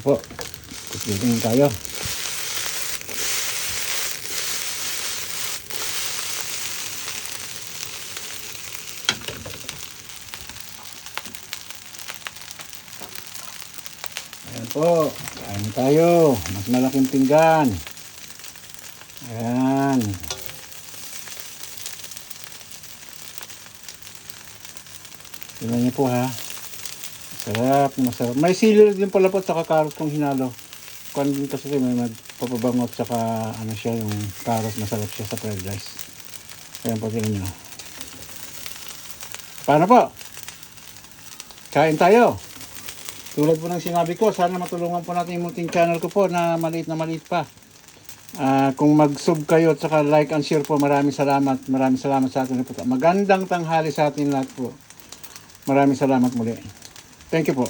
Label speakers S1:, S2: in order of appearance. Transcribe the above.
S1: po. Kupitin tayo. Ayan po. Kain tayo. Mas malaking pinggan. Ayan. Tingnan niyo po ha. Masarap, masarap. May sili din pala po at saka carrot kung hinalo. Kuan din kasi may magpapabango at saka ano siya, yung carrot, masarap siya sa fried rice. Ayan po, tingnan niyo. Paano po? Kain tayo. Tulad po ng sinabi ko, sana matulungan po natin yung munting channel ko po na maliit pa. Kung mag-sub kayo at saka like and share po, maraming salamat. Maraming salamat sa atin po. Magandang tanghali sa atin lahat po. Maraming salamat muli. Thank you po.